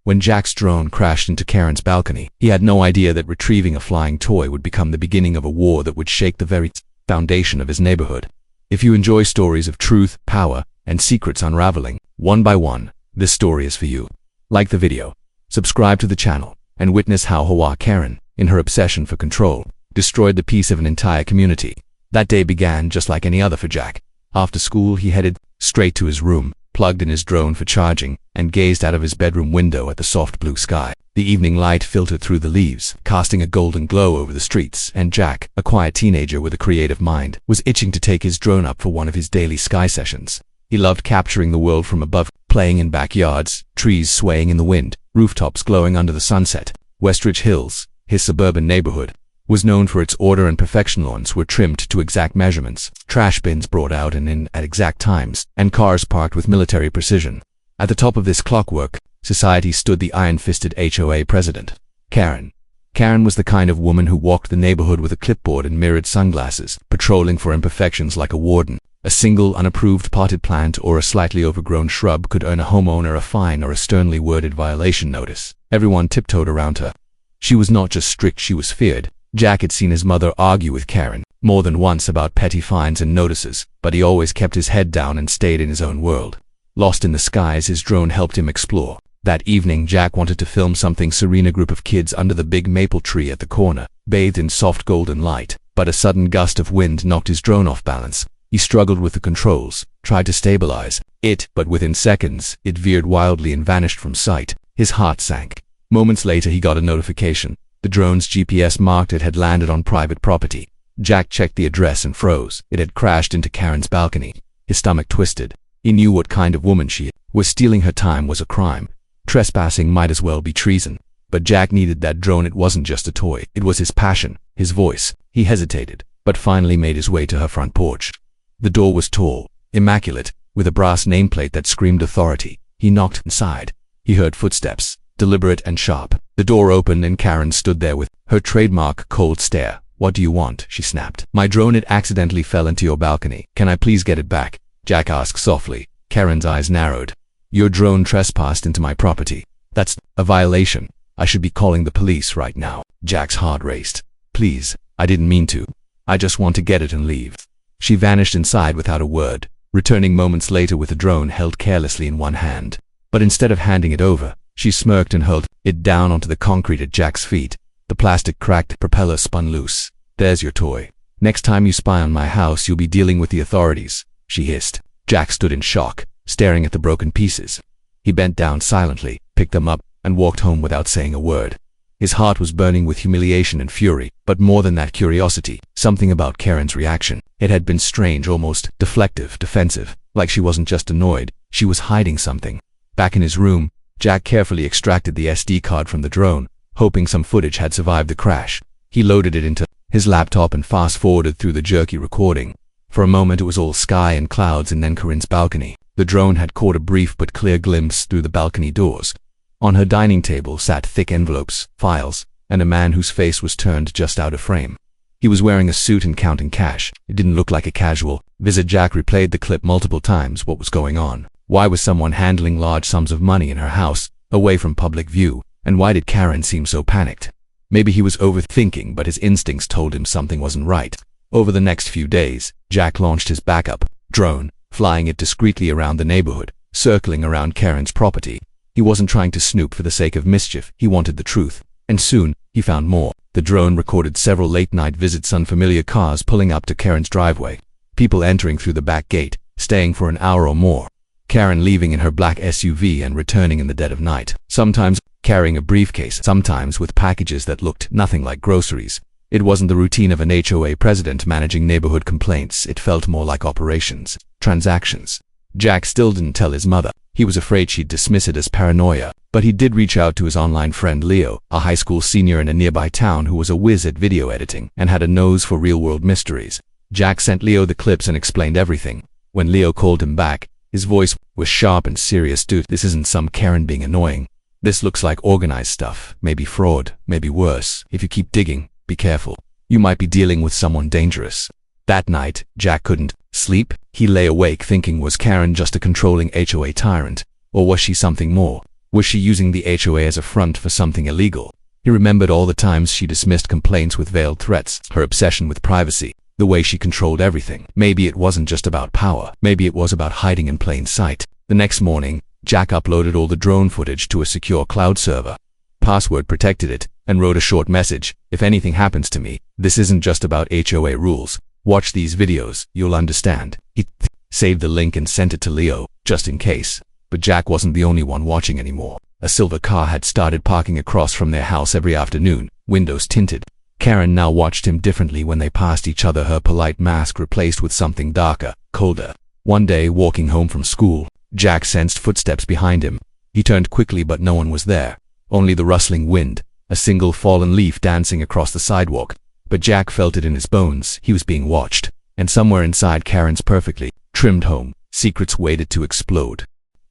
when Jack's drone crashed into Karen's balcony. He had no idea that retrieving a flying toy would become the beginning of a war that would shake the very foundation of his neighborhood. If you enjoy stories of truth, power, and secrets unraveling, one by one, this story is for you. Like the video, subscribe to the channel, and witness how Hawa Karen, in her obsession for control, destroyed the peace of an entire community. That day began just like any other for Jack. After school, he headed straight to his room, plugged in his drone for charging, and gazed out of his bedroom window at the soft blue sky. The evening light filtered through the leaves, casting a golden glow over the streets, and Jack, a quiet teenager with a creative mind, was itching to take his drone up for one of his daily sky sessions. He loved capturing the world from above, playing in backyards, trees swaying in the wind, rooftops glowing under the sunset. Westridge Hills, his suburban neighborhood, was known for its order and perfection. Lawns were trimmed to exact measurements, trash bins brought out and in at exact times, and cars parked with military precision. At the top of this clockwork society stood the iron-fisted HOA president, Karen. Karen was the kind of woman who walked the neighborhood with a clipboard and mirrored sunglasses, patrolling for imperfections like a warden. A single unapproved potted plant or a slightly overgrown shrub could earn a homeowner a fine or a sternly worded violation notice. Everyone tiptoed around her. She was not just strict, she was feared. Jack had seen his mother argue with Karen more than once about petty fines and notices, but he always kept his head down and stayed in his own world. Lost in the skies, his drone helped him explore. That evening, Jack wanted to film something serene, a group of kids under the big maple tree at the corner, bathed in soft golden light, but a sudden gust of wind knocked his drone off balance. He struggled with the controls, tried to stabilize it, but within seconds, it veered wildly and vanished from sight. His heart sank. Moments later, he got a notification. The drone's GPS marked it had landed on private property. Jack checked the address and froze. It had crashed into Karen's balcony. His stomach twisted. He knew what kind of woman she was. Stealing her time was a crime. Trespassing might as well be treason. But Jack needed that drone. It wasn't just a toy. It was his passion, his voice. He hesitated, but finally made his way to her front porch. The door was tall, immaculate, with a brass nameplate that screamed authority. He knocked inside. He heard footsteps, deliberate and sharp. The door opened and Karen stood there with her trademark cold stare. "What do you want?" she snapped. "My drone, it accidentally fell into your balcony. Can I please get it back?" Jack asked softly. Karen's eyes narrowed. "Your drone trespassed into my property. That's a violation. I should be calling the police right now." Jack's heart raced. "Please, I didn't mean to. I just want to get it and leave." She vanished inside without a word, returning moments later with the drone held carelessly in one hand. But instead of handing it over, she smirked and hurled it down onto the concrete at Jack's feet. The plastic cracked, propeller spun loose. "There's your toy. Next time you spy on my house, you'll be dealing with the authorities," she hissed. Jack stood in shock, staring at the broken pieces. He bent down silently, picked them up, and walked home without saying a word. His heart was burning with humiliation and fury, but more than that, curiosity. Something about Karen's reaction. It had been strange, almost deflective, defensive, like she wasn't just annoyed, she was hiding something. Back in his room, Jack carefully extracted the SD card from the drone, hoping some footage had survived the crash. He loaded it into his laptop and fast-forwarded through the jerky recording. For a moment it was all sky and clouds and then Karen's balcony. The drone had caught a brief but clear glimpse through the balcony doors. On her dining table sat thick envelopes, files, and a man whose face was turned just out of frame. He was wearing a suit and counting cash. It didn't look like a casual visit. Jack replayed the clip multiple times. What was going on? Why was someone handling large sums of money in her house, away from public view? And why did Karen seem so panicked? Maybe he was overthinking, but his instincts told him something wasn't right. Over the next few days, Jack launched his backup drone, flying it discreetly around the neighborhood, circling around Karen's property. He wasn't trying to snoop for the sake of mischief. He wanted the truth. And soon, he found more. The drone recorded several late-night visits, unfamiliar cars pulling up to Karen's driveway, people entering through the back gate, staying for an hour or more, Karen leaving in her black SUV and returning in the dead of night, sometimes carrying a briefcase, sometimes with packages that looked nothing like groceries. It wasn't the routine of an HOA president managing neighborhood complaints. It felt more like operations, transactions. Jack still didn't tell his mother. He was afraid she'd dismiss it as paranoia, but he did reach out to his online friend Leo, a high school senior in a nearby town who was a whiz at video editing and had a nose for real-world mysteries. Jack sent Leo the clips and explained everything. When Leo called him back, his voice was sharp and serious. "Dude, this isn't some Karen being annoying. This looks like organized stuff, maybe fraud, maybe worse. If you keep digging, be careful. You might be dealing with someone dangerous." That night, Jack couldn't sleep. He lay awake thinking, was Karen just a controlling HOA tyrant, or was she something more? Was she using the HOA as a front for something illegal? He remembered all the times she dismissed complaints with veiled threats, her obsession with privacy, the way she controlled everything. Maybe it wasn't just about power. Maybe it was about hiding in plain sight. The next morning, Jack uploaded all the drone footage to a secure cloud server. Password protected it, and wrote a short message. If anything happens to me, this isn't just about HOA rules. Watch these videos, you'll understand. He saved the link and sent it to Leo, just in case. But Jack wasn't the only one watching anymore. A silver car had started parking across from their house every afternoon, windows tinted. Karen now watched him differently when they passed each other, her polite mask replaced with something darker, colder. One day, walking home from school, Jack sensed footsteps behind him. He turned quickly, but no one was there. Only the rustling wind, a single fallen leaf dancing across the sidewalk. But Jack felt it in his bones. He was being watched. And somewhere inside Karen's perfectly trimmed home, secrets waited to explode.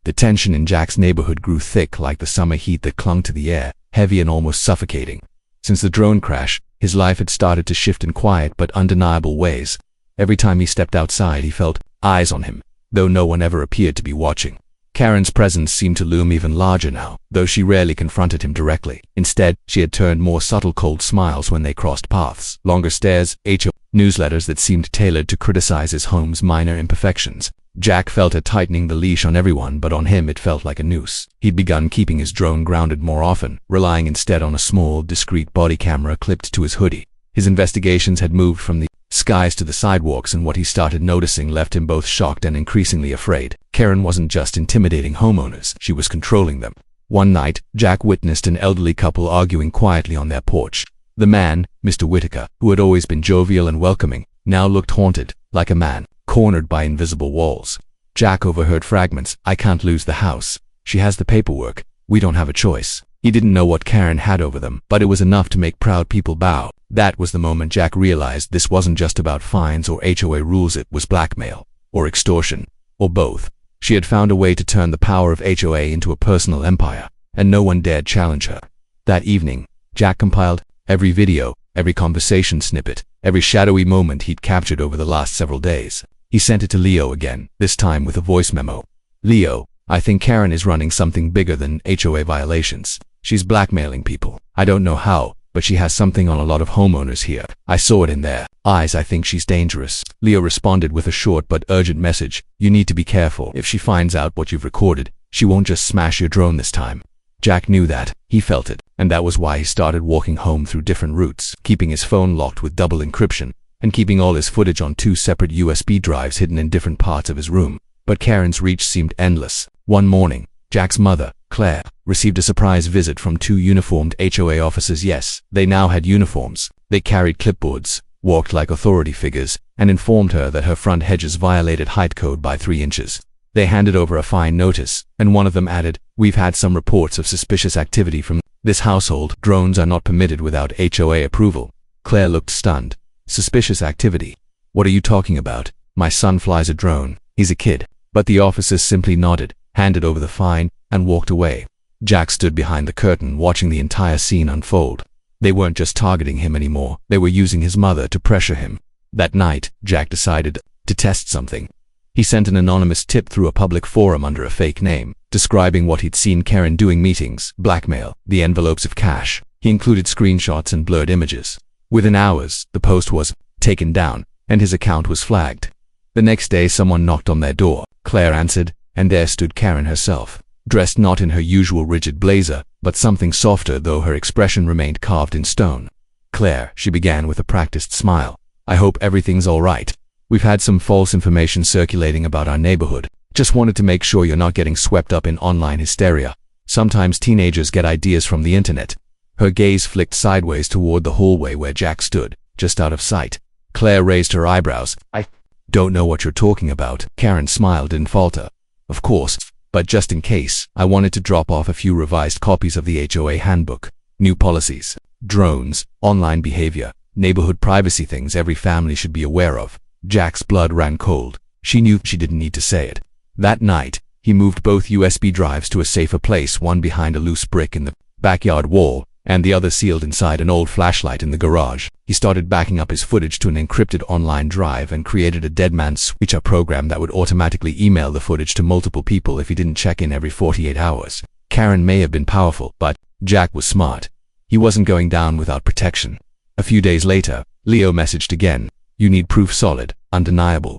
The tension in Jack's neighborhood grew thick like the summer heat that clung to the air, heavy and almost suffocating. Since the drone crash, his life had started to shift in quiet but undeniable ways. Every time he stepped outside, he felt eyes on him, though no one ever appeared to be watching. Karen's presence seemed to loom even larger now, though she rarely confronted him directly. Instead, she had turned more subtle cold smiles when they crossed paths, longer stares, HOA newsletters that seemed tailored to criticize his home's minor imperfections. Jack felt her tightening the leash on everyone, but on him it felt like a noose. He'd begun keeping his drone grounded more often, relying instead on a small, discreet body camera clipped to his hoodie. His investigations had moved from the skies to the sidewalks, and what he started noticing left him both shocked and increasingly afraid. Karen wasn't just intimidating homeowners, she was controlling them. One night, Jack witnessed an elderly couple arguing quietly on their porch. The man, Mr. Whitaker, who had always been jovial and welcoming, now looked haunted, like a man cornered by invisible walls. Jack overheard fragments. "I can't lose the house. She has the paperwork. We don't have a choice." He didn't know what Karen had over them, but it was enough to make proud people bow. That was the moment Jack realized this wasn't just about fines or HOA rules, it was blackmail, or extortion, or both. She had found a way to turn the power of HOA into a personal empire, and no one dared challenge her. That evening, Jack compiled every video, every conversation snippet, every shadowy moment he'd captured over the last several days. He sent it to Leo again, this time with a voice memo. "Leo, I think Karen is running something bigger than HOA violations. She's blackmailing people. I don't know how, but she has something on a lot of homeowners here. I saw it in their eyes. I think she's dangerous." Leo responded with a short but urgent message. "You need to be careful. If she finds out what you've recorded, she won't just smash your drone this time." Jack knew that. He felt it. And that was why he started walking home through different routes, keeping his phone locked with double encryption, and keeping all his footage on 2 separate USB drives hidden in different parts of his room. But Karen's reach seemed endless. One morning, Jack's mother, Claire, received a surprise visit from 2 uniformed HOA officers. Yes, they now had uniforms. They carried clipboards, walked like authority figures, and informed her that her front hedges violated height code by 3 inches. They handed over a fine notice, and one of them added, "We've had some reports of suspicious activity from this household. Drones are not permitted without HOA approval." Claire looked stunned. "Suspicious activity? What are you talking about? My son flies a drone. He's a kid." But the officers simply nodded, handed over the fine, and walked away. Jack stood behind the curtain watching the entire scene unfold. They weren't just targeting him anymore, they were using his mother to pressure him. That night, Jack decided to test something. He sent an anonymous tip through a public forum under a fake name, describing what he'd seen Karen doing: meetings, blackmail, the envelopes of cash. He included screenshots and blurred images. Within hours, the post was taken down, and his account was flagged. The next day, someone knocked on their door. Claire answered, and there stood Karen herself, dressed not in her usual rigid blazer, but something softer, though her expression remained carved in stone. "Claire," she began with a practiced smile, "I hope everything's all right. We've had some false information circulating about our neighborhood. Just wanted to make sure you're not getting swept up in online hysteria. Sometimes teenagers get ideas from the internet." Her gaze flicked sideways toward the hallway where Jack stood, just out of sight. Claire raised her eyebrows. "I don't know what you're talking about." Karen smiled and faltered. "Of course, but just in case, I wanted to drop off a few revised copies of the HOA handbook. New policies, drones, online behavior, neighborhood privacy, things every family should be aware of." Jack's blood ran cold. She knew she didn't need to say it. That night, he moved both USB drives to a safer place, one behind a loose brick in the backyard wall, and the other sealed inside an old flashlight in the garage. He started backing up his footage to an encrypted online drive and created a dead man switcher program that would automatically email the footage to multiple people if he didn't check in every 48 hours. Karen may have been powerful, but Jack was smart. He wasn't going down without protection. A few days later, Leo messaged again. You need proof, solid, undeniable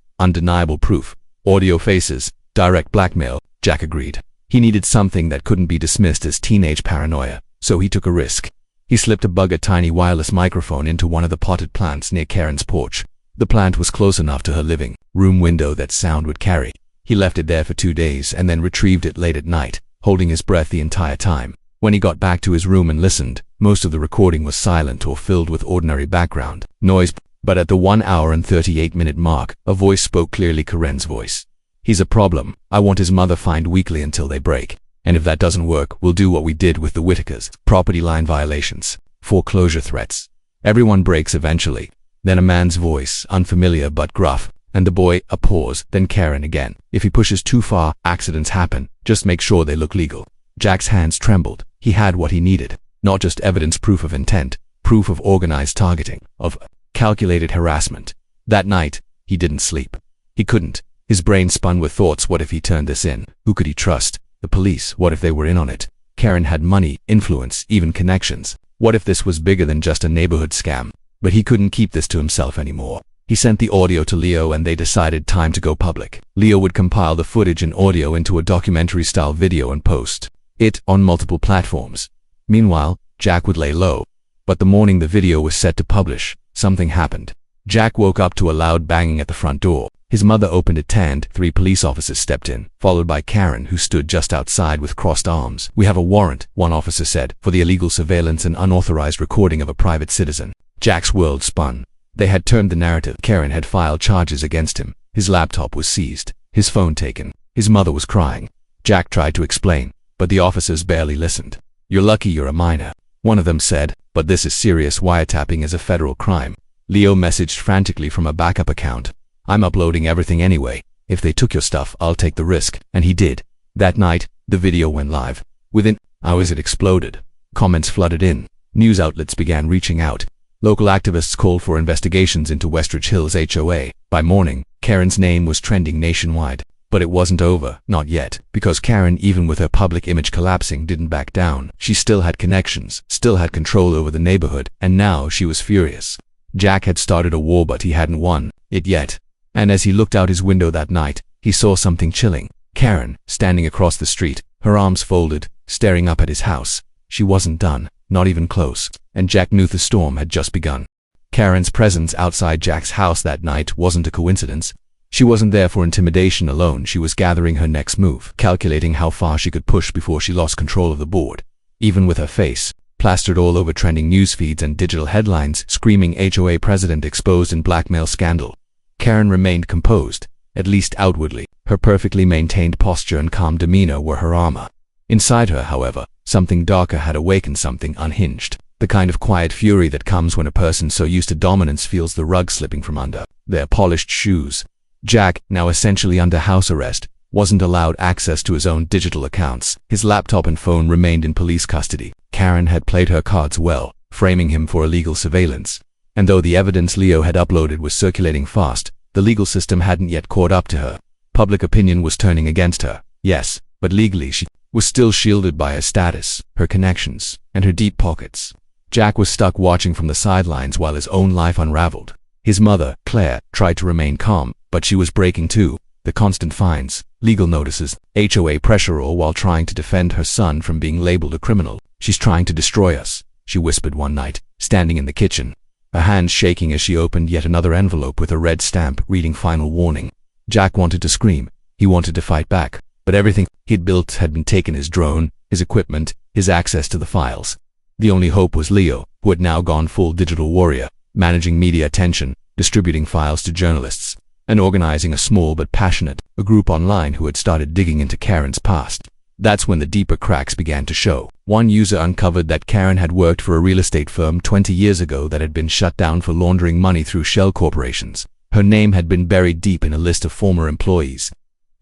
proof. Audio faces, direct blackmail. Jack agreed. He needed something that couldn't be dismissed as teenage paranoia, so he took a risk. He slipped a tiny wireless microphone into one of the potted plants near Karen's porch. The plant was close enough to her living room window that sound would carry. He left it there for 2 days and then retrieved it late at night, holding his breath the entire time. When he got back to his room and listened, most of the recording was silent or filled with ordinary background noise, but at the 1 hour and 38-minute mark, a voice spoke clearly, Karen's voice. He's a problem. I want his mother fined weekly until they break. And if that doesn't work, we'll do what we did with the Whitakers. Property line violations. Foreclosure threats. Everyone breaks eventually. Then a man's voice, unfamiliar but gruff. And the boy, a pause, then Karen again. If he pushes too far, accidents happen. Just make sure they look legal. Jack's hands trembled. He had what he needed. Not just evidence, proof of intent. Proof of organized targeting. Of calculated harassment. That night, he didn't sleep. He couldn't. His brain spun with thoughts. What if he turned this in? Who could he trust? The police, what if they were in on it? Karen had money, influence, even connections. What if this was bigger than just a neighborhood scam? But he couldn't keep this to himself anymore. He sent the audio to Leo and they decided time to go public. Leo would compile the footage and audio into a documentary-style video and post it on multiple platforms. Meanwhile, Jack would lay low. But the morning the video was set to publish, something happened. Jack woke up to a loud banging at the front door. His mother opened it and 3 police officers stepped in, followed by Karen, who stood just outside with crossed arms. We have a warrant, one officer said, for the illegal surveillance and unauthorized recording of a private citizen. Jack's world spun. They had turned the narrative. Karen had filed charges against him. His laptop was seized, his phone taken. His mother was crying. Jack tried to explain, but the officers barely listened. You're lucky you're a minor, one of them said, but this is serious. Wiretapping is a federal crime. Leo messaged frantically from a backup account. I'm uploading everything anyway. If they took your stuff, I'll take the risk. And he did. That night, the video went live. Within hours it exploded. Comments flooded in. News outlets began reaching out. Local activists called for investigations into Westridge Hills HOA. By morning, Karen's name was trending nationwide. But it wasn't over, not yet, because Karen, even with her public image collapsing, didn't back down. She still had connections, still had control over the neighborhood, and now she was furious. Jack had started a war, but he hadn't won it yet. And as he looked out his window that night, he saw something chilling. Karen, standing across the street, her arms folded, staring up at his house. She wasn't done, not even close, and Jack knew the storm had just begun. Karen's presence outside Jack's house that night wasn't a coincidence. She wasn't there for intimidation alone. She was gathering her next move, calculating how far she could push before she lost control of the board. Even with her face plastered all over trending news feeds and digital headlines screaming HOA president exposed in blackmail scandal, Karen remained composed, at least outwardly. Her perfectly maintained posture and calm demeanor were her armor. Inside her, however, something darker had awakened, something unhinged. The kind of quiet fury that comes when a person so used to dominance feels the rug slipping from under their polished shoes. Jack, now essentially under house arrest, wasn't allowed access to his own digital accounts. His laptop and phone remained in police custody. Karen had played her cards well, framing him for illegal surveillance. And though the evidence Leo had uploaded was circulating fast, the legal system hadn't yet caught up to her. Public opinion was turning against her, yes, but legally she was still shielded by her status, her connections, and her deep pockets. Jack was stuck watching from the sidelines while his own life unraveled. His mother, Claire, tried to remain calm, but she was breaking too. The constant fines, legal notices, HOA pressure, all while trying to defend her son from being labeled a criminal. She's trying to destroy us, she whispered one night, standing in the kitchen, her hands shaking as she opened yet another envelope with a red stamp reading final warning. Jack wanted to scream. He wanted to fight back, but everything he'd built had been taken: his drone, his equipment, his access to the files. The only hope was Leo, who had now gone full digital warrior, managing media attention, distributing files to journalists, and organizing a small but passionate group online who had started digging into Karen's past. That's when the deeper cracks began to show. One user uncovered that Karen had worked for a real estate firm 20 years ago that had been shut down for laundering money through shell corporations. Her name had been buried deep in a list of former employees.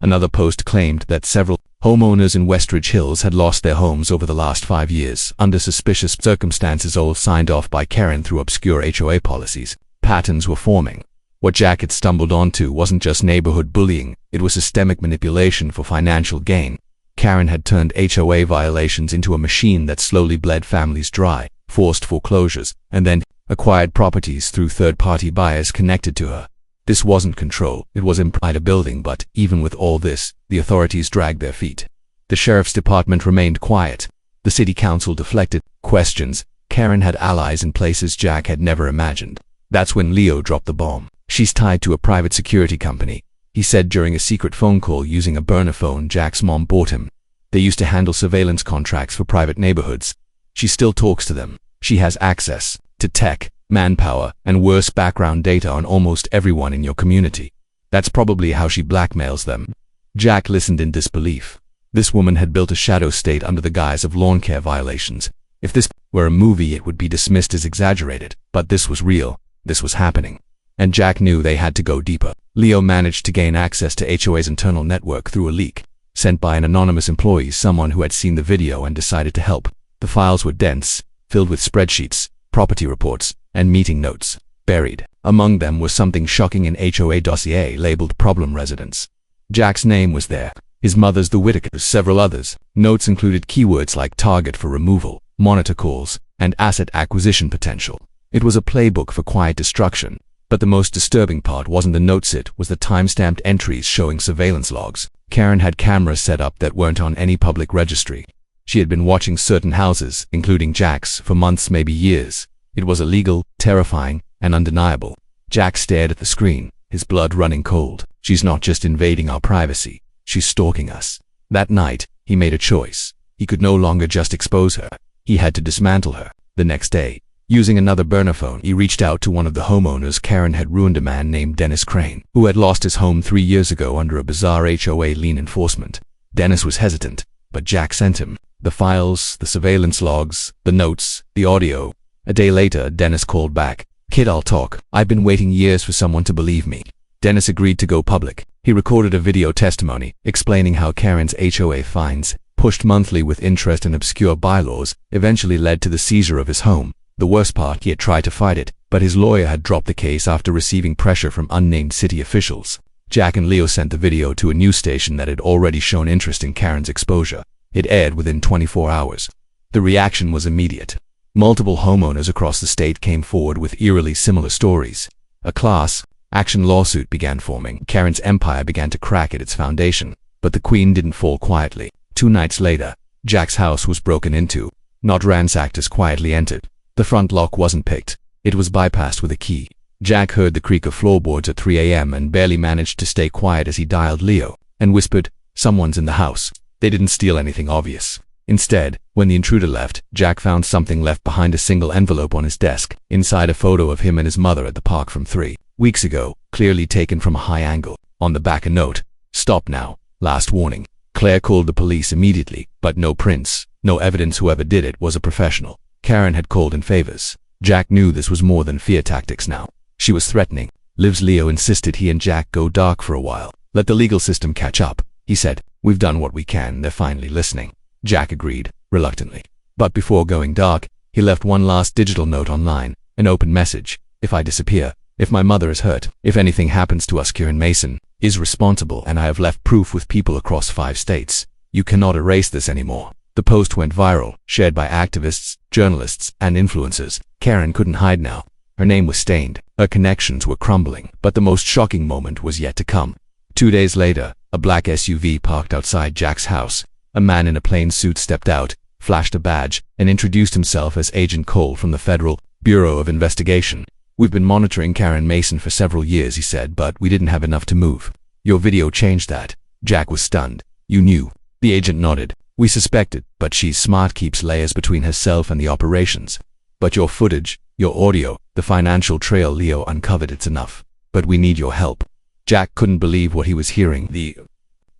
Another post claimed that several homeowners in Westridge Hills had lost their homes over the last 5 years under suspicious circumstances, all signed off by Karen through obscure HOA policies. Patterns were forming. What Jack had stumbled onto wasn't just neighborhood bullying, it was systemic manipulation for financial gain. Karen had turned HOA violations into a machine that slowly bled families dry, forced foreclosures, and then acquired properties through third-party buyers connected to her. This wasn't control, it was implied a building, but even with all this, the authorities dragged their feet. The sheriff's department remained quiet. The city council deflected questions. Karen had allies in places Jack had never imagined. That's when Leo dropped the bomb. She's tied to a private security company, he said during a secret phone call using a burner phone Jack's mom bought him. They used to handle surveillance contracts for private neighborhoods. She still talks to them. She has access to tech, manpower, and worse, background data on almost everyone in your community. That's probably how she blackmails them. Jack listened in disbelief. This woman had built a shadow state under the guise of lawn care violations. If this were a movie, it would be dismissed as exaggerated, but this was real. This was happening. And Jack knew they had to go deeper. Leo managed to gain access to HOA's internal network through a leak sent by an anonymous employee, someone who had seen the video and decided to help. The files were dense, filled with spreadsheets, property reports, and meeting notes. Buried among them was something shocking: an HOA dossier labeled problem residents. Jack's name was there, his mother's, the Whitakers, several others. Notes included keywords like target for removal, monitor calls, and asset acquisition potential. It was a playbook for quiet destruction. But the most disturbing part wasn't the notes, it was the time-stamped entries showing surveillance logs. Karen had cameras set up that weren't on any public registry. She had been watching certain houses, including Jack's, for months, maybe years. It was illegal, terrifying, and undeniable. Jack stared at the screen, his blood running cold. She's not just invading our privacy, she's stalking us. That night, he made a choice. He could no longer just expose her. He had to dismantle her. The next day, using another burner phone, he reached out to one of the homeowners. Karen had ruined a man named Dennis Crane, who had lost his home 3 years ago under a bizarre HOA lien enforcement. Dennis was hesitant, but Jack sent him the files, the surveillance logs, the notes, the audio. A day later, Dennis called back. "Kid, I'll talk. I've been waiting years for someone to believe me." Dennis agreed to go public. He recorded a video testimony explaining how Karen's HOA fines, pushed monthly with interest and obscure bylaws, eventually led to the seizure of his home. The worst part, he had tried to fight it, but his lawyer had dropped the case after receiving pressure from unnamed city officials. Jack and Leo sent the video to a news station that had already shown interest in Karen's exposure. It aired within 24 hours. The reaction was immediate. Multiple homeowners across the state came forward with eerily similar stories. A class action lawsuit began forming. Karen's empire began to crack at its foundation. But the queen didn't fall quietly. 2 nights later, Jack's house was broken into. Not ransacked, as quietly entered. The front lock wasn't picked. It was bypassed with a key. Jack heard the creak of floorboards at 3 a.m. and barely managed to stay quiet as he dialed Leo and whispered, "Someone's in the house." They didn't steal anything obvious. Instead, when the intruder left, Jack found something left behind: a single envelope on his desk. Inside, a photo of him and his mother at the park from 3 weeks ago, clearly taken from a high angle. On the back, a note: "Stop now. Last warning." Claire called the police immediately, but no prints, no evidence. Whoever did it was a professional. Karen had called in favors. Jack knew this was more than fear tactics now. She was threatening. Leo insisted he and Jack go dark for a while. "Let the legal system catch up," he said. "We've done what we can. They're finally listening." Jack agreed, reluctantly. But before going dark, he left one last digital note online, an open message: "If I disappear, if my mother is hurt, if anything happens to us, Karen Mason is responsible, and I have left proof with people across 5 states. You cannot erase this anymore." The post went viral, shared by activists, journalists, and influencers. Karen couldn't hide now. Her name was stained. Her connections were crumbling. But the most shocking moment was yet to come. 2 days later, a black SUV parked outside Jack's house. A man in a plain suit stepped out, flashed a badge, and introduced himself as Agent Cole from the Federal Bureau of Investigation. "We've been monitoring Karen Mason for several years," he said, "but we didn't have enough to move. Your video changed that." Jack was stunned. "You knew?" The agent nodded. "We suspected, but she's smart, keeps layers between herself and the operations. But your footage, your audio, the financial trail Leo uncovered, it's enough. But we need your help." Jack couldn't believe what he was hearing. The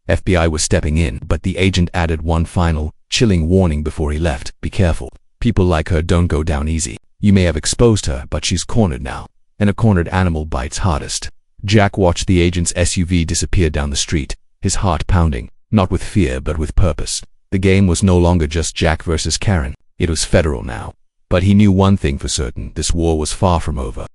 FBI was stepping in, but the agent added one final, chilling warning before he left: "Be careful. People like her don't go down easy. You may have exposed her, but she's cornered now. And a cornered animal bites hardest." Jack watched the agent's SUV disappear down the street, his heart pounding, not with fear but with purpose. The game was no longer just Jack versus Karen. It was federal now. But he knew one thing for certain: this war was far from over.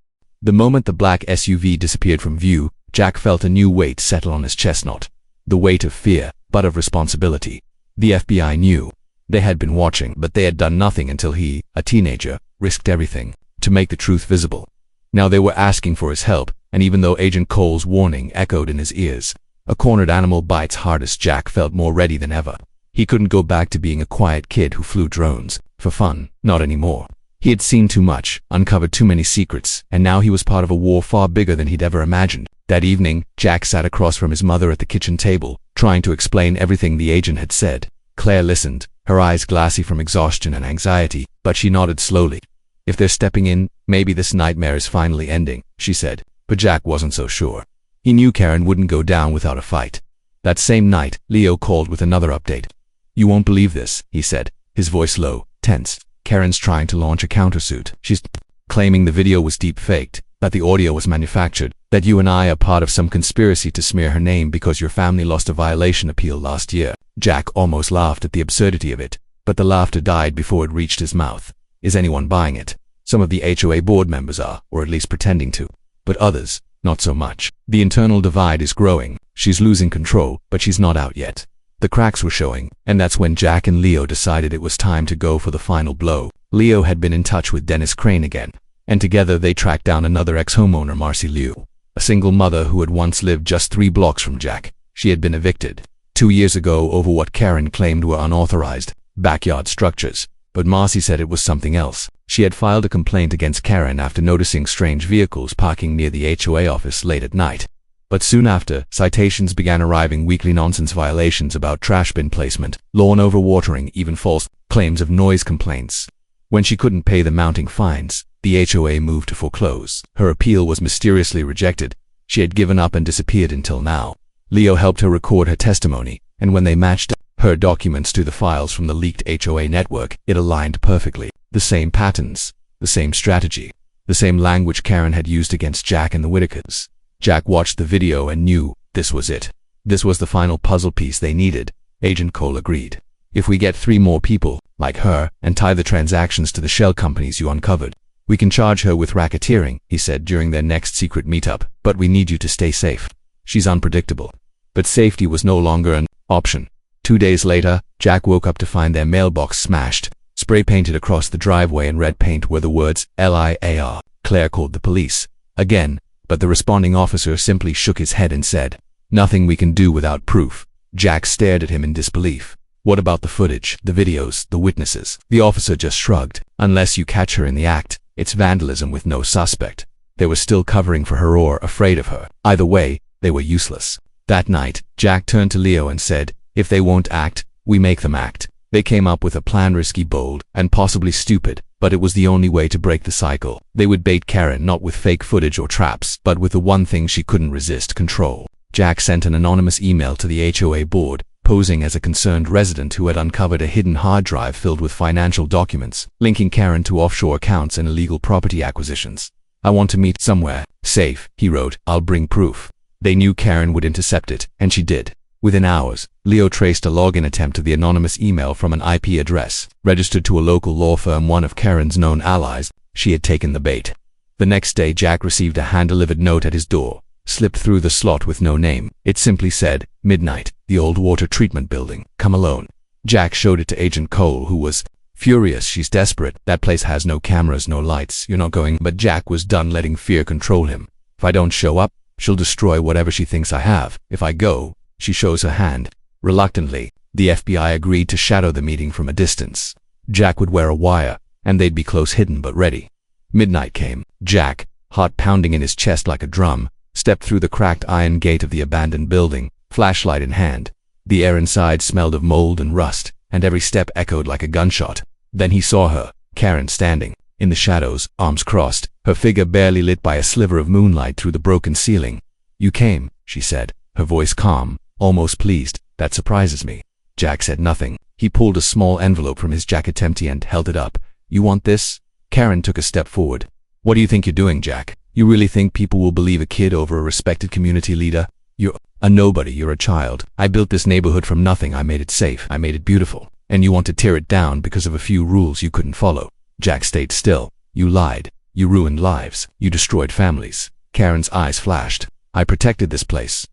The moment the black SUV disappeared from view, Jack felt a new weight settle on his chest, not the weight of fear, but of responsibility. The FBI knew. They had been watching, but they had done nothing until he, a teenager, risked everything to make the truth visible. Now they were asking for his help, and even though Agent Cole's warning echoed in his ears, a cornered animal bites hardest, Jack felt more ready than ever. He couldn't go back to being a quiet kid who flew drones for fun, not anymore. He had seen too much, uncovered too many secrets, and now he was part of a war far bigger than he'd ever imagined. That evening, Jack sat across from his mother at the kitchen table, trying to explain everything the agent had said. Claire listened, her eyes glassy from exhaustion and anxiety, but she nodded slowly. "If they're stepping in, maybe this nightmare is finally ending," she said. But Jack wasn't so sure. He knew Karen wouldn't go down without a fight. That same night, Leo called with another update. "You won't believe this," he said, his voice low, tense. "Karen's trying to launch a countersuit. She's claiming the video was deep-faked, that the audio was manufactured, that you and I are part of some conspiracy to smear her name because your family lost a violation appeal last year." Jack almost laughed at the absurdity of it, but the laughter died before it reached his mouth. Is anyone buying it? Some of the HOA board members are, or at least pretending to. But others, not so much. The internal divide is growing. She's losing control, but she's not out yet. The cracks were showing, and that's when Jack and Leo decided it was time to go for the final blow. Leo had been in touch with Dennis Crane again, and together they tracked down another ex-homeowner, Marcy Liu, a single mother who had once lived just 3 blocks from Jack. She had been evicted 2 years ago over what Karen claimed were unauthorized backyard structures, but Marcy said it was something else. She had filed a complaint against Karen after noticing strange vehicles parking near the HOA office late at night. But soon after, citations began arriving, weekly nonsense violations about trash bin placement, lawn overwatering, even false claims of noise complaints. When she couldn't pay the mounting fines, the HOA moved to foreclose. Her appeal was mysteriously rejected. She had given up and disappeared until now. Leo helped her record her testimony, and when they matched her documents to the files from the leaked HOA network, it aligned perfectly. The same patterns, the same strategy, the same language Karen had used against Jack and the Whitakers. Jack watched the video and knew this was it. This was the final puzzle piece they needed. Agent Cole agreed. "If we get 3 more people, like her, and tie the transactions to the shell companies you uncovered, we can charge her with racketeering," he said during their next secret meetup. "But we need you to stay safe. She's unpredictable." But safety was no longer an option. 2 days later, Jack woke up to find their mailbox smashed, spray painted across the driveway in red paint were the words LIAR. Claire called the police again, but the responding officer simply shook his head and said, "Nothing we can do without proof." Jack stared at him in disbelief. "What about the footage, the videos, the witnesses?" The officer just shrugged. "Unless you catch her in the act, it's vandalism with no suspect." They were still covering for her or afraid of her. Either way, they were useless. That night, Jack turned to Leo and said, "If they won't act, we make them act." They came up with a plan, risky, bold, and possibly stupid, but it was the only way to break the cycle. They would bait Karen not with fake footage or traps, but with the one thing she couldn't resist: control. Jack sent an anonymous email to the HOA board, posing as a concerned resident who had uncovered a hidden hard drive filled with financial documents, linking Karen to offshore accounts and illegal property acquisitions. "I want to meet somewhere safe," he wrote. "I'll bring proof." They knew Karen would intercept it, and she did. Within hours, Leo traced a login attempt to the anonymous email from an IP address, registered to a local law firm, one of Karen's known allies. She had taken the bait. The next day, Jack received a hand-delivered note at his door, slipped through the slot with no name. It simply said, "Midnight, the old water treatment building, come alone." Jack showed it to Agent Cole, who was furious. "She's desperate. That place has no cameras, no lights. You're not going." But Jack was done letting fear control him. "If I don't show up, she'll destroy whatever she thinks I have. If I go," she shows her hand. Reluctantly, the FBI agreed to shadow the meeting from a distance. Jack would wear a wire, and they'd be close hidden but ready. Midnight came. Jack, heart pounding in his chest like a drum, stepped through the cracked iron gate of the abandoned building, flashlight in hand. The air inside smelled of mold and rust, and every step echoed like a gunshot. Then he saw her, Karen, standing in the shadows, arms crossed, her figure barely lit by a sliver of moonlight through the broken ceiling. "You came," she said, her voice calm, almost pleased. "That surprises me." Jack said nothing. He pulled a small envelope from his jacket, empty, and held it up. "You want this?" Karen took a step forward. "What do you think you're doing, Jack? You really think people will believe a kid over a respected community leader? You're a nobody. You're a child. I built this neighborhood from nothing. I made it safe. I made it beautiful. And you want to tear it down because of a few rules you couldn't follow." Jack stayed still. "You lied. You ruined lives. You destroyed families." Karen's eyes flashed. "I protected this place.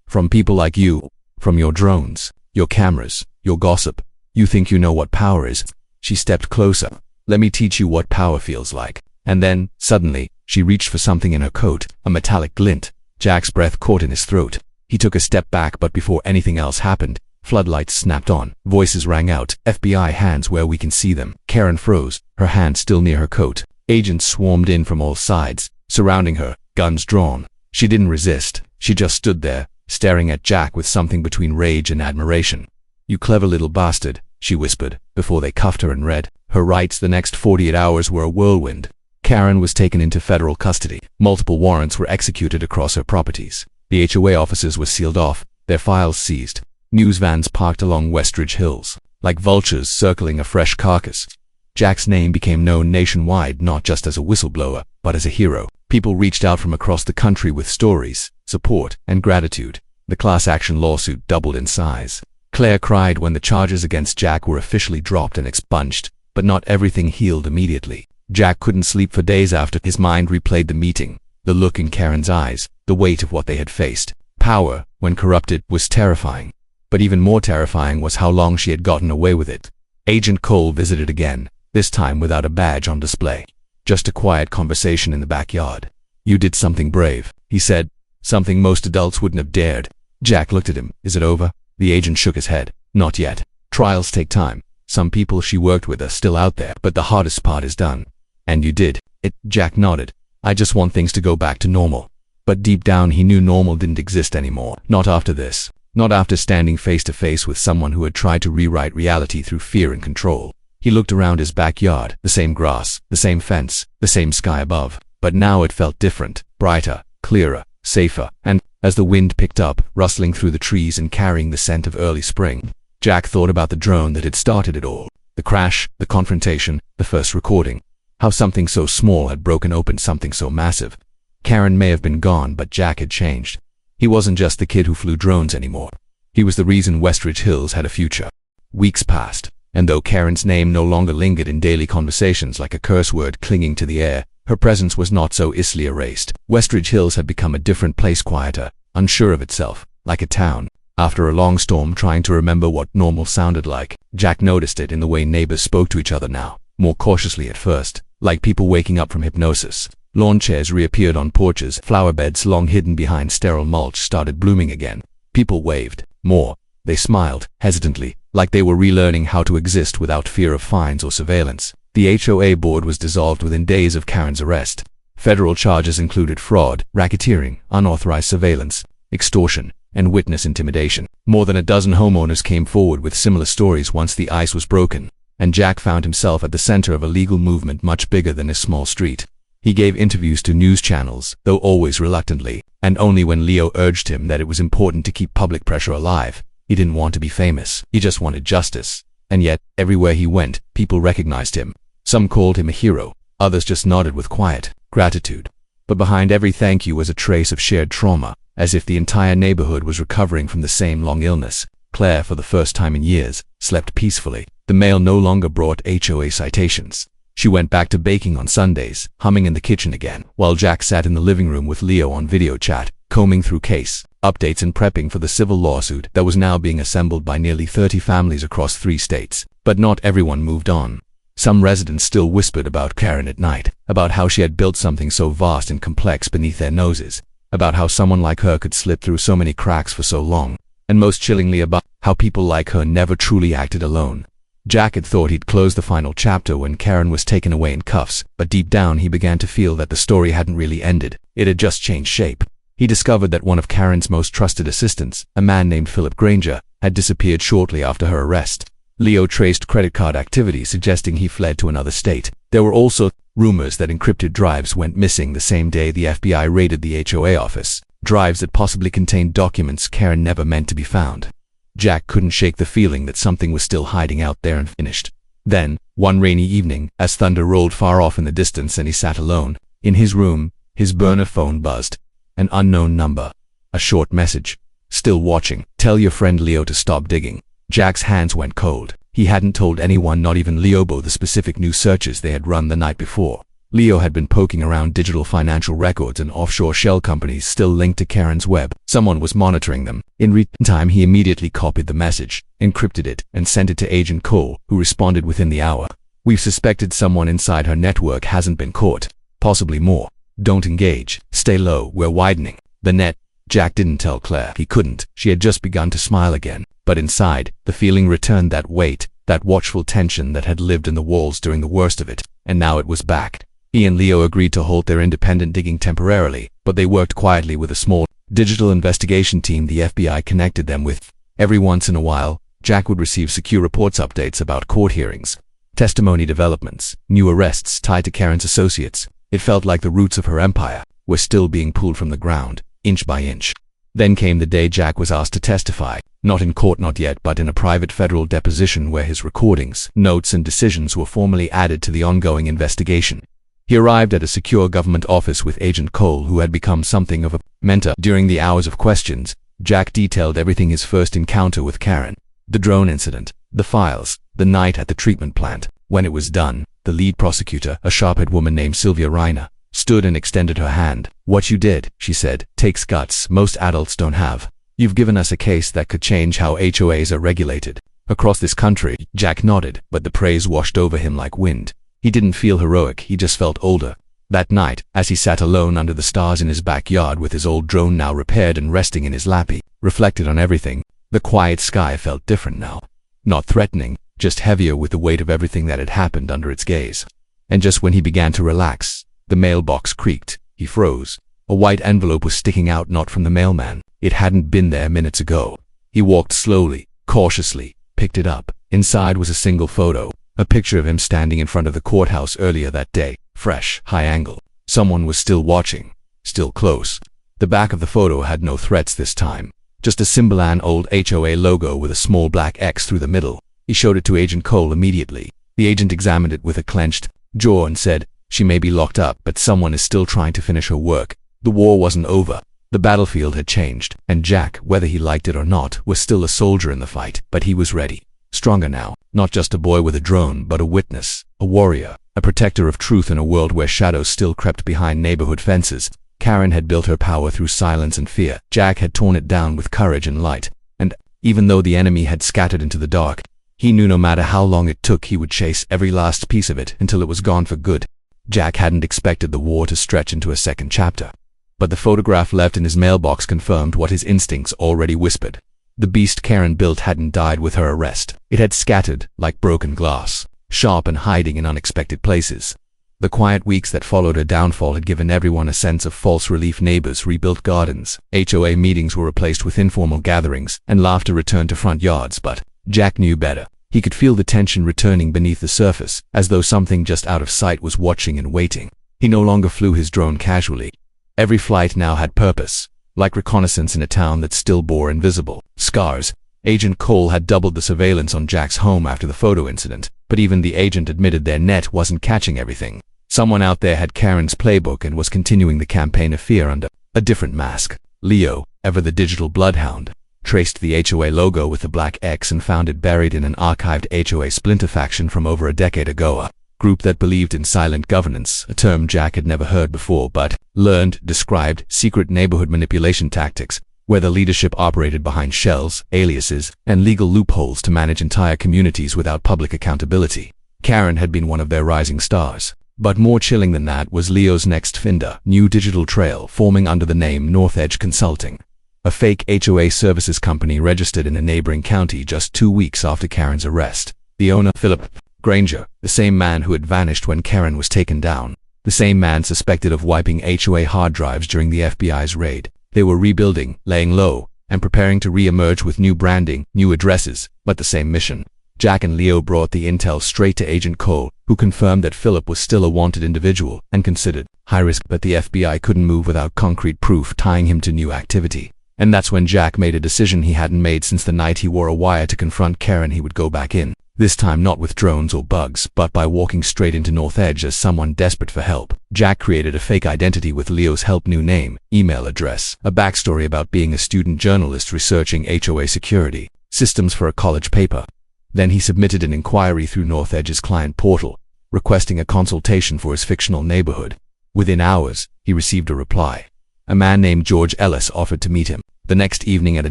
From people like you. From your drones, your cameras, your gossip. You think you know what power is. She stepped closer. Let me teach you what power feels like. And then, suddenly, she reached for something in her coat, a metallic glint. Jack's breath caught in his throat. He took a step back, but before anything else happened, floodlights snapped on. Voices rang out. FBI hands where we can see them. Karen froze, her hand still near her coat. Agents swarmed in from all sides, surrounding her, guns drawn. She didn't resist. She just stood there, staring at Jack with something between rage and admiration. You clever little bastard, she whispered, before they cuffed her and read. Her rights the next 48 hours were a whirlwind. Karen was taken into federal custody. Multiple warrants were executed across her properties. The HOA offices were sealed off, their files seized. News vans parked along Westridge Hills, like vultures circling a fresh carcass. Jack's name became known nationwide not just as a whistleblower, but as a hero. People reached out from across the country with stories, support, and gratitude. The class action lawsuit doubled in size. Claire cried when the charges against Jack were officially dropped and expunged, but not everything healed immediately. Jack couldn't sleep for days after. His mind replayed the meeting, the look in Karen's eyes, the weight of what they had faced. Power, when corrupted, was terrifying. But even more terrifying was how long she had gotten away with it. Agent Cole visited again, this time without a badge on display. Just a quiet conversation in the backyard. You did something brave, he said, something most adults wouldn't have dared. Jack looked at him. Is it over? The agent shook his head. Not yet. Trials take time. Some people she worked with are still out there, but the hardest part is done. And you did it. Jack nodded. I just want things to go back to normal. But deep down he knew normal didn't exist anymore. Not after this. Not after standing face to face with someone who had tried to rewrite reality through fear and control. He looked around his backyard, the same grass, the same fence, the same sky above. But now it felt different, brighter, clearer, safer, and, as the wind picked up, rustling through the trees and carrying the scent of early spring, Jack thought about the drone that had started it all. The crash, the confrontation, the first recording. How something so small had broken open something so massive. Karen may have been gone, but Jack had changed. He wasn't just the kid who flew drones anymore. He was the reason Westridge Hills had a future. Weeks passed, and though Karen's name no longer lingered in daily conversations like a curse word clinging to the air, her presence was not so easily erased. Westridge Hills had become a different place, quieter, unsure of itself, like a town. After a long storm trying to remember what normal sounded like, Jack noticed it in the way neighbors spoke to each other now, more cautiously at first, like people waking up from hypnosis. Lawn chairs reappeared on porches, flower beds long hidden behind sterile mulch started blooming again. People waved. More. They smiled, hesitantly, like they were relearning how to exist without fear of fines or surveillance. The HOA board was dissolved within days of Karen's arrest. Federal charges included fraud, racketeering, unauthorized surveillance, extortion, and witness intimidation. More than a dozen homeowners came forward with similar stories once the ice was broken, and Jack found himself at the center of a legal movement much bigger than his small street. He gave interviews to news channels, though always reluctantly, and only when Leo urged him that it was important to keep public pressure alive. He didn't want to be famous, he just wanted justice. And yet, everywhere he went, people recognized him. Some called him a hero, others just nodded with quiet gratitude. But behind every thank you was a trace of shared trauma, as if the entire neighborhood was recovering from the same long illness. Claire, for the first time in years, slept peacefully. The mail no longer brought HOA citations. She went back to baking on Sundays, humming in the kitchen again, while Jack sat in the living room with Leo on video chat, combing through case updates and prepping for the civil lawsuit that was now being assembled by nearly 30 families across 3 states. But not everyone moved on. Some residents still whispered about Karen at night, about how she had built something so vast and complex beneath their noses, about how someone like her could slip through so many cracks for so long, and most chillingly about how people like her never truly acted alone. Jack had thought he'd close the final chapter when Karen was taken away in cuffs, but deep down he began to feel that the story hadn't really ended. It had just changed shape. He discovered that one of Karen's most trusted assistants, a man named Philip Granger, had disappeared shortly after her arrest. Leo traced credit card activity suggesting he fled to another state. There were also rumors that encrypted drives went missing the same day the FBI raided the HOA office, drives that possibly contained documents Karen never meant to be found. Jack couldn't shake the feeling that something was still hiding out there unfinished. Then, one rainy evening, as thunder rolled far off in the distance and he sat alone, in his room, his burner phone buzzed. An unknown number. A short message. Still watching. Tell your friend Leo to stop digging. Jack's hands went cold. He hadn't told anyone, not even Leobo, the specific new searches they had run the night before. Leo had been poking around digital financial records and offshore shell companies still linked to Karen's web. Someone was monitoring them. In real time, he immediately copied the message, encrypted it, and sent it to Agent Cole, who responded within the hour. "We've suspected someone inside her network hasn't been caught. Possibly more. Don't engage. Stay low. We're widening the net." Jack didn't tell Claire. He couldn't. She had just begun to smile again. But inside, the feeling returned, that weight, that watchful tension that had lived in the walls during the worst of it. And now it was back. He and Leo agreed to halt their independent digging temporarily, but they worked quietly with a small digital investigation team the FBI connected them with. Every once in a while, Jack would receive secure reports, updates about court hearings, testimony developments, new arrests tied to Karen's associates. It felt like the roots of her empire were still being pulled from the ground, inch by inch. Then came the day Jack was asked to testify, not in court, not yet, but in a private federal deposition where his recordings, notes, and decisions were formally added to the ongoing investigation. He arrived at a secure government office with Agent Cole, who had become something of a mentor. During the hours of questions, Jack detailed everything: his first encounter with Karen, the drone incident, the files, the night at the treatment plant. When it was done, the lead prosecutor, a sharp-haired woman named Sylvia Reiner, stood and extended her hand. "What you did," she said, "takes guts most adults don't have. You've given us a case that could change how HOAs are regulated across this country." Jack nodded, but the praise washed over him like wind. He didn't feel heroic, he just felt older. That night, as he sat alone under the stars in his backyard with his old drone now repaired and resting in his lap, he reflected on everything. The quiet sky felt different now. Not threatening, just heavier with the weight of everything that had happened under its gaze. And just when he began to relax, the mailbox creaked. He froze. A white envelope was sticking out, not from the mailman. It hadn't been there minutes ago. He walked slowly, cautiously, picked it up. Inside was a single photo. A picture of him standing in front of the courthouse earlier that day, fresh, high angle. Someone was still watching, still close. The back of the photo had no threats this time, just a symbol, an old HOA logo with a small black X through the middle. He showed it to Agent Cole immediately. The agent examined it with a clenched jaw and said, "She may be locked up, but someone is still trying to finish her work." The war wasn't over. The battlefield had changed, and Jack, whether he liked it or not, was still a soldier in the fight. But he was ready. Stronger now, not just a boy with a drone, but a witness, a warrior, a protector of truth in a world where shadows still crept behind neighborhood fences. Karen had built her power through silence and fear. Jack had torn it down with courage and light. And even though the enemy had scattered into the dark, he knew no matter how long it took, he would chase every last piece of it until it was gone for good. Jack hadn't expected the war to stretch into a second chapter. But the photograph left in his mailbox confirmed what his instincts already whispered. The beast Karen built hadn't died with her arrest. It had scattered like broken glass, sharp and hiding in unexpected places. The quiet weeks that followed her downfall had given everyone a sense of false relief. Neighbors rebuilt gardens, HOA meetings were replaced with informal gatherings, and laughter returned to front yards. But Jack knew better. He could feel the tension returning beneath the surface, as though something just out of sight was watching and waiting. He no longer flew his drone casually. Every flight now had purpose, like reconnaissance in a town that still bore invisible scars. Agent Cole had doubled the surveillance on Jack's home after the photo incident, but even the agent admitted their net wasn't catching everything. Someone out there had Karen's playbook and was continuing the campaign of fear under a different mask. Leo, ever the digital bloodhound, traced the HOA logo with the black X and found it buried in an archived HOA splinter faction from over a decade ago. A group that believed in silent governance, a term Jack had never heard before but learned described secret neighborhood manipulation tactics, where the leadership operated behind shells, aliases, and legal loopholes to manage entire communities without public accountability. Karen had been one of their rising stars. But more chilling than that was Leo's next finder, new digital trail forming under the name North Edge Consulting, a fake HOA services company registered in a neighboring county just 2 weeks after Karen's arrest. The owner, Philip Granger, the same man who had vanished when Karen was taken down, the same man suspected of wiping HOA hard drives during the FBI's raid. They were rebuilding, laying low, and preparing to re-emerge with new branding, new addresses, but the same mission. Jack and Leo brought the intel straight to Agent Cole, who confirmed that Philip was still a wanted individual and considered high risk, but the FBI couldn't move without concrete proof tying him to new activity. And that's when Jack made a decision he hadn't made since the night he wore a wire to confront Karen. He would go back in. This time not with drones or bugs, but by walking straight into North Edge as someone desperate for help. Jack created a fake identity with Leo's help, new name, email address, a backstory about being a student journalist researching HOA security systems for a college paper. Then he submitted an inquiry through North Edge's client portal. requesting a consultation for his fictional neighborhood. Within hours, he received a reply. A man named George Ellis offered to meet him the next evening at a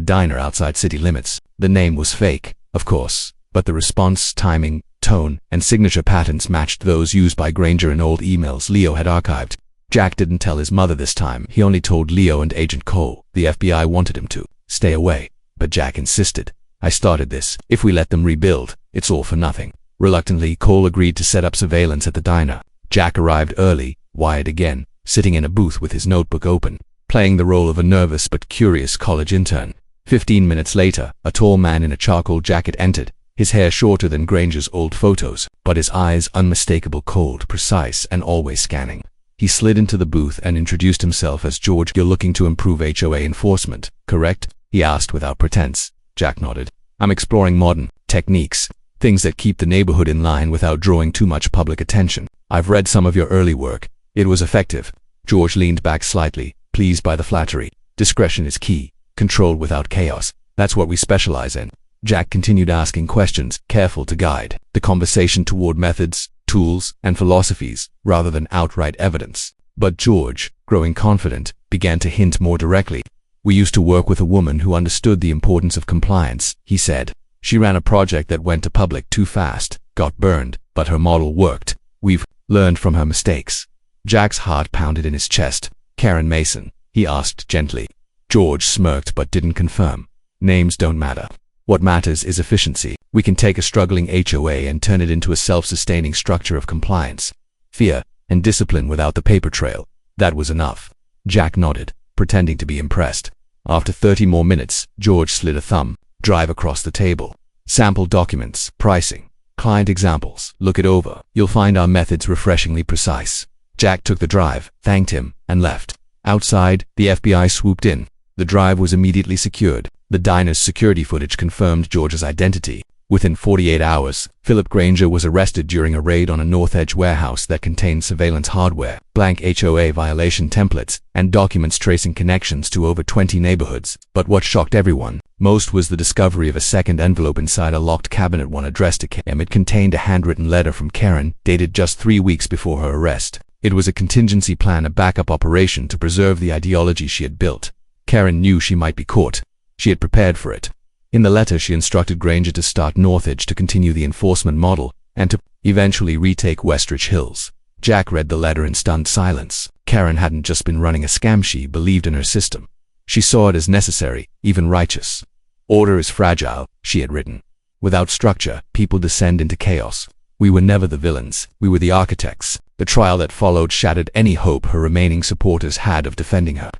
diner outside city limits. The name was fake, of course, but the response, timing, tone, and signature patterns matched those used by Granger in old emails Leo had archived. Jack didn't tell his mother this time. He only told Leo and Agent Cole. The FBI wanted him to stay away, but Jack insisted. I started this. If we let them rebuild, it's all for nothing. Reluctantly, Cole agreed to set up surveillance at the diner. Jack arrived early, wired again, sitting in a booth with his notebook open, playing the role of a nervous but curious college intern. 15 minutes later, a tall man in a charcoal jacket entered, his hair shorter than Granger's old photos, but his eyes unmistakable, cold, precise, and always scanning. He slid into the booth and introduced himself as George. You're looking to improve HOA enforcement, correct? He asked without pretense. Jack nodded. I'm exploring modern techniques, things that keep the neighborhood in line without drawing too much public attention. I've read some of your early work. It was effective. George leaned back slightly, pleased by the flattery. Discretion is key. Control without chaos. That's what we specialize in. Jack continued asking questions, careful to guide the conversation toward methods, tools, and philosophies, rather than outright evidence. But George, growing confident, began to hint more directly. We used to work with a woman who understood the importance of compliance, he said. She ran a project that went to public too fast, got burned, but her model worked. We've learned from her mistakes. Jack's heart pounded in his chest. Karen Mason, he asked gently. George smirked but didn't confirm. Names don't matter. What matters is efficiency. We can take a struggling HOA and turn it into a self-sustaining structure of compliance, fear, and discipline without the paper trail. That was enough. Jack nodded, pretending to be impressed. After 30 more minutes, George slid a thumb drive across the table. Sample documents, pricing, client examples. Look it over. You'll find our methods refreshingly precise. Jack took the drive, thanked him, and left. Outside, the FBI swooped in. The drive was immediately secured. The diner's security footage confirmed George's identity. Within 48 hours, Philip Granger was arrested during a raid on a North Edge warehouse that contained surveillance hardware, blank HOA violation templates, and documents tracing connections to over 20 neighborhoods. But what shocked everyone most was the discovery of a second envelope inside a locked cabinet, one addressed to Kim. It contained a handwritten letter from Karen, dated just 3 weeks before her arrest. It was a contingency plan, a backup operation to preserve the ideology she had built. Karen knew she might be caught. She had prepared for it. In the letter, she instructed Granger to start Northridge, to continue the enforcement model, and to eventually retake Westridge Hills. Jack read the letter in stunned silence. Karen hadn't just been running a scam, she believed in her system. She saw it as necessary, even righteous. Order is fragile, she had written. Without structure, people descend into chaos. We were never the villains, we were the architects. The trial that followed shattered any hope her remaining supporters had of defending her.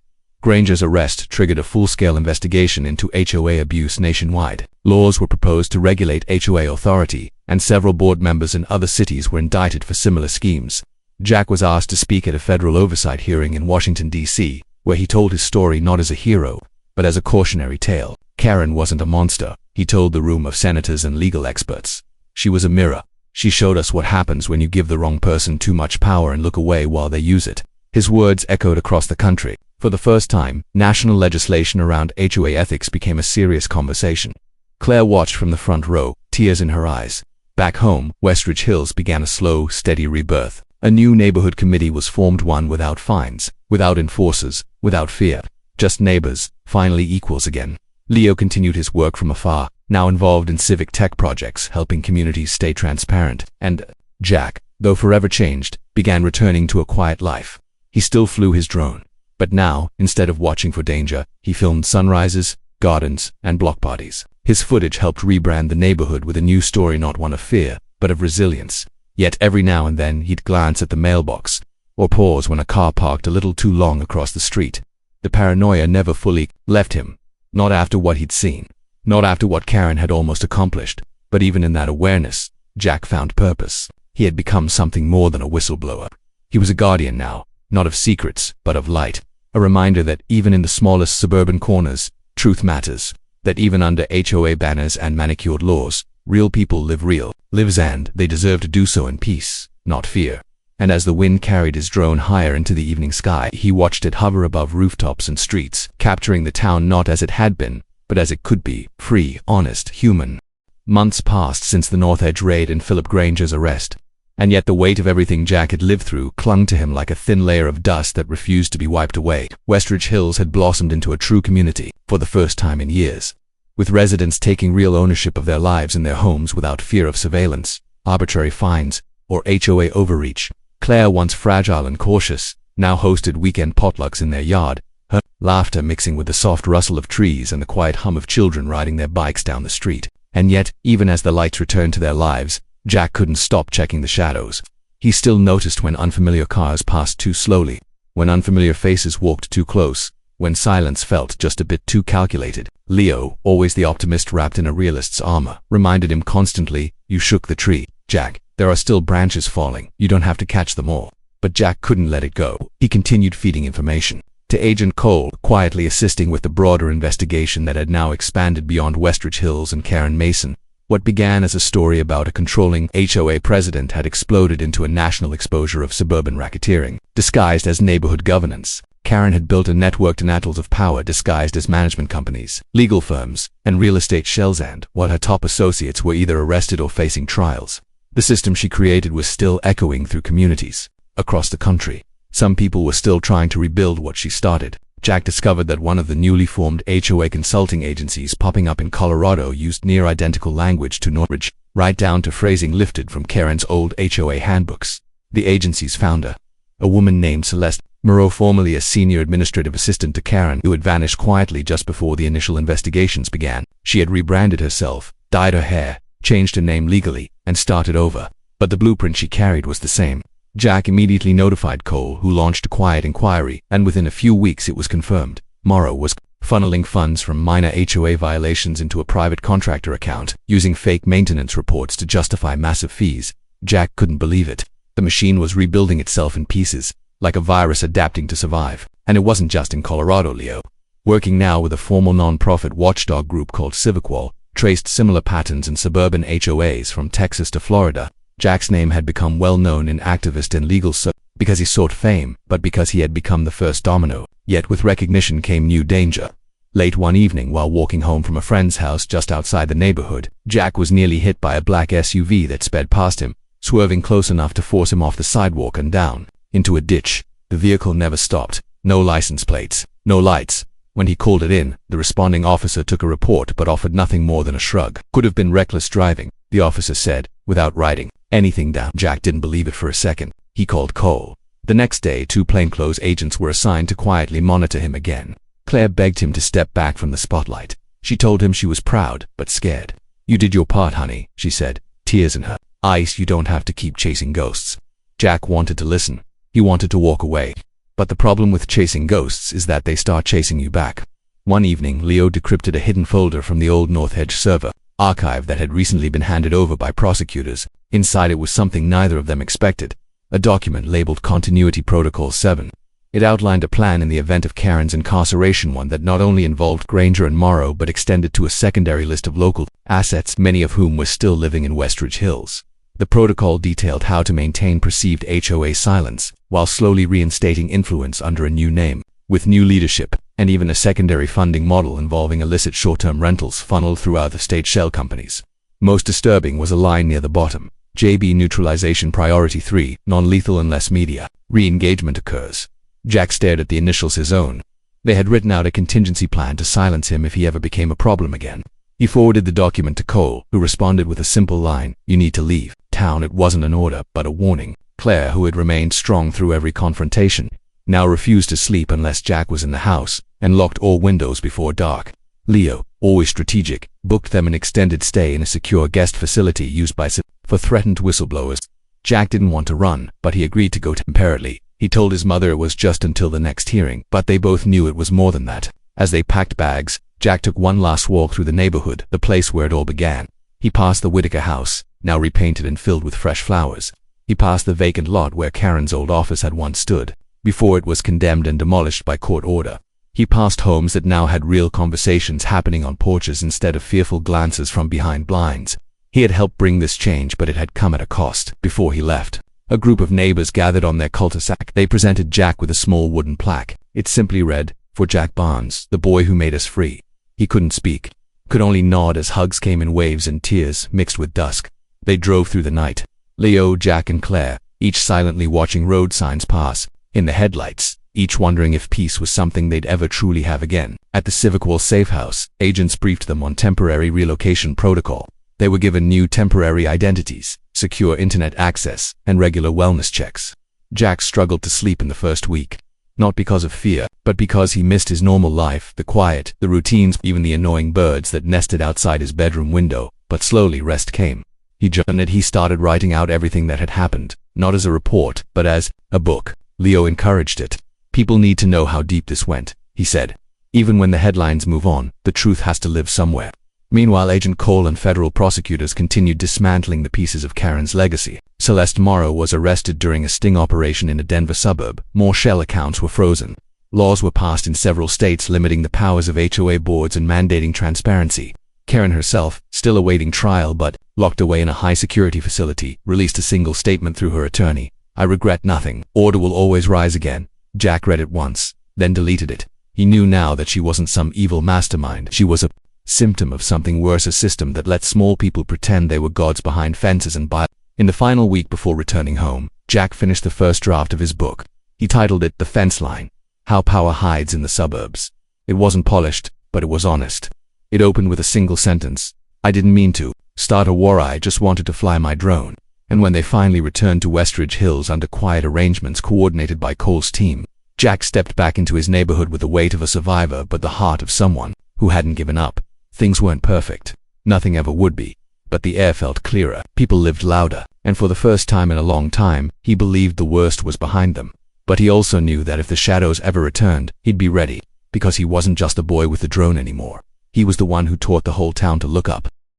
Granger's arrest triggered a full-scale investigation into HOA abuse nationwide. Laws were proposed to regulate HOA authority, and several board members in other cities were indicted for similar schemes. Jack was asked to speak at a federal oversight hearing in Washington, D.C., where he told his story not as a hero, but as a cautionary tale. Karen wasn't a monster, he told the room of senators and legal experts. She was a mirror. She showed us what happens when you give the wrong person too much power and look away while they use it. His words echoed across the country. For the first time, national legislation around HOA ethics became a serious conversation. Claire watched from the front row, tears in her eyes. Back home, Westridge Hills began a slow, steady rebirth. A new neighborhood committee was formed, one without fines, without enforcers, without fear. Just neighbors, finally equals again. Leo continued his work from afar, now involved in civic tech projects, helping communities stay transparent. And Jack, though forever changed, began returning to a quiet life. He still flew his drone. But now, instead of watching for danger, he filmed sunrises, gardens, and block parties. His footage helped rebrand the neighborhood with a new story, not one of fear, but of resilience. Yet every now and then he'd glance at the mailbox, or pause when a car parked a little too long across the street. The paranoia never fully left him. Not after what he'd seen. Not after what Karen had almost accomplished. But even in that awareness, Jack found purpose. He had become something more than a whistleblower. He was a guardian now, not of secrets, but of light. A reminder that even in the smallest suburban corners, truth matters. That even under HOA banners and manicured laws, real people live real lives, and they deserve to do so in peace, not fear. And as the wind carried his drone higher into the evening sky, he watched it hover above rooftops and streets, capturing the town not as it had been, but as it could be, free, honest, human. Months passed since the North Edge raid and Philip Granger's arrest. And yet the weight of everything Jack had lived through clung to him like a thin layer of dust that refused to be wiped away. Westridge Hills had blossomed into a true community for the first time in years, with residents taking real ownership of their lives in their homes without fear of surveillance, arbitrary fines, or HOA overreach. Claire, once fragile and cautious, now hosted weekend potlucks in their yard, her laughter mixing with the soft rustle of trees and the quiet hum of children riding their bikes down the street. And yet, even as the lights returned to their lives, Jack couldn't stop checking the shadows. He still noticed when unfamiliar cars passed too slowly, when unfamiliar faces walked too close, when silence felt just a bit too calculated. Leo, always the optimist wrapped in a realist's armor, reminded him constantly, "You shook the tree, Jack. There are still branches falling. You don't have to catch them all." But Jack couldn't let it go. He continued feeding information to Agent Cole, quietly assisting with the broader investigation that had now expanded beyond Westridge Hills and Karen Mason. What began as a story about a controlling HOA president had exploded into a national exposure of suburban racketeering, disguised as neighborhood governance. Karen had built a network of atolls of power disguised as management companies, legal firms, and real estate shells, and while her top associates were either arrested or facing trials, the system she created was still echoing through communities across the country. Some people were still trying to rebuild what she started. Jack discovered that one of the newly formed HOA consulting agencies popping up in Colorado used near-identical language to Norwich, right down to phrasing lifted from Karen's old HOA handbooks. The agency's founder, a woman named Celeste Moreau, formerly a senior administrative assistant to Karen, who had vanished quietly just before the initial investigations began. She had rebranded herself, dyed her hair, changed her name legally, and started over. But the blueprint she carried was the same. Jack immediately notified Cole, who launched a quiet inquiry, and within a few weeks it was confirmed. Morrow was funneling funds from minor HOA violations into a private contractor account, using fake maintenance reports to justify massive fees. Jack couldn't believe it. The machine was rebuilding itself in pieces, like a virus adapting to survive. And it wasn't just in Colorado. Leo, working now with a formal non-profit watchdog group called CivicWall, traced similar patterns in suburban HOAs from Texas to Florida. Jack's name had become well known in activist and legal circles because he sought fame, but because he had become the first domino. Yet with recognition came new danger. Late one evening, while walking home from a friend's house just outside the neighborhood, Jack was nearly hit by a black SUV that sped past him, swerving close enough to force him off the sidewalk and down into a ditch. The vehicle never stopped. No license plates, no lights. When he called it in, the responding officer took a report but offered nothing more than a shrug. Could have been reckless driving, the officer said, without writing anything down. Jack didn't believe it for a second. He called Cole. The next day, 2 plainclothes agents were assigned to quietly monitor him again. Claire begged him to step back from the spotlight. She told him she was proud, but scared. "You did your part, honey," she said, tears in her eyes. "You don't have to keep chasing ghosts." Jack wanted to listen. He wanted to walk away. But the problem with chasing ghosts is that they start chasing you back. One evening, Leo decrypted a hidden folder from the old North Edge server archive that had recently been handed over by prosecutors. Inside it was something neither of them expected, a document labeled Continuity Protocol 7. It outlined a plan in the event of Karen's incarceration, one that not only involved Granger and Morrow but extended to a secondary list of local assets, many of whom were still living in Westridge Hills. The protocol detailed how to maintain perceived HOA silence, while slowly reinstating influence under a new name, with new leadership, and even a secondary funding model involving illicit short-term rentals funneled throughout the state shell companies. Most disturbing was a line near the bottom. JB Neutralization Priority 3, non-lethal unless media re-engagement occurs. Jack stared at the initials his own. They had written out a contingency plan to silence him if he ever became a problem again. He forwarded the document to Cole, who responded with a simple line: "You need to leave town." It wasn't an order, but a warning. Claire, who had remained strong through every confrontation, now refused to sleep unless Jack was in the house, and locked all windows before dark. Leo, always strategic, booked them an extended stay in a secure guest facility used by for threatened whistleblowers. Jack didn't want to run, but he agreed to go temporarily. He told his mother it was just until the next hearing, but they both knew it was more than that. As they packed bags, Jack took one last walk through the neighborhood, the place where it all began. He passed the Whitaker house, now repainted and filled with fresh flowers. He passed the vacant lot where Karen's old office had once stood, before it was condemned and demolished by court order. He passed homes that now had real conversations happening on porches instead of fearful glances from behind blinds. He had helped bring this change, but it had come at a cost. Before he left, a group of neighbors gathered on their cul-de-sac. They presented Jack with a small wooden plaque. It simply read, "For Jack Barnes, the boy who made us free." He couldn't speak, could only nod as hugs came in waves and tears mixed with dusk. They drove through the night, Leo, Jack, and Claire, each silently watching road signs pass, in the headlights, each wondering if peace was something they'd ever truly have again. At the Civic Wall safe house, agents briefed them on temporary relocation protocol. They were given new temporary identities, secure internet access, and regular wellness checks. Jack struggled to sleep in the first week. Not because of fear, but because he missed his normal life, the quiet, the routines, even the annoying birds that nested outside his bedroom window. But slowly rest came. He started writing out everything that had happened, not as a report, but as a book. Leo encouraged it. People need to know how deep this went, he said. Even when the headlines move on, the truth has to live somewhere. Meanwhile, Agent Cole and federal prosecutors continued dismantling the pieces of Karen's legacy. Celeste Morrow was arrested during a sting operation in a Denver suburb. More shell accounts were frozen. Laws were passed in several states limiting the powers of HOA boards and mandating transparency. Karen herself, still awaiting trial but locked away in a high-security facility, released a single statement through her attorney. "I regret nothing. Order will always rise again." Jack read it once, then deleted it. He knew now that she wasn't some evil mastermind. She was a symptom of something worse, a system that let small people pretend they were gods behind fences and In the final week before returning home, Jack finished the first draft of his book. He titled it The Fence Line: How Power Hides in the Suburbs. It wasn't polished, but it was honest. It opened with a single sentence. "I didn't mean to start a war, I just wanted to fly my drone." And when they finally returned to Westridge Hills under quiet arrangements coordinated by Cole's team, Jack stepped back into his neighborhood with the weight of a survivor but the heart of someone who hadn't given up. Things weren't perfect. Nothing ever would be. But the air felt clearer. People lived louder. And for the first time in a long time, he believed the worst was behind them. But he also knew that if the shadows ever returned, he'd be ready. Because he wasn't just a boy with a drone anymore. He was the one who taught the whole town to look up.